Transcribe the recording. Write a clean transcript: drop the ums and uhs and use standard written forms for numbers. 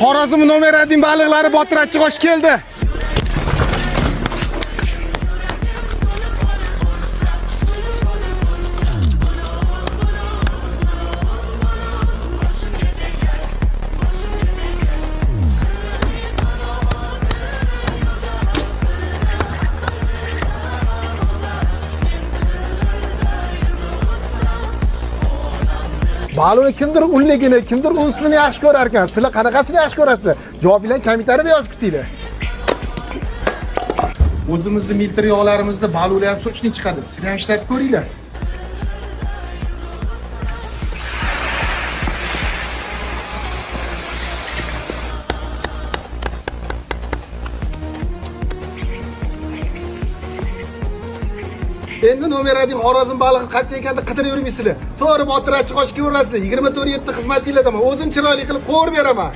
Xorazm nomer 1 baliqlari Botiratchi qo'sh keldi. Ma'lum kimdir unligini, kimdir unsini yaxshi ko'rar ekan. Sizlar qanaqasini yaxshi ko'rasizlar? Javob bilan kommentariyada yozib kutinglar. O'zimizni miltr yog'larimizda baluvlar ham sochni chiqadi. Sizlar ham ishlatib ko'ringlar. Endi nomer 1 Xorazm balig'i qayerda ekanini qidirib yurmaysizlar. To'g'ri Botiratchi qo'shga ko'rasizlar. 24/7 xizmatinglardaman. O'zim chiroyli qilib qo'yib beraman.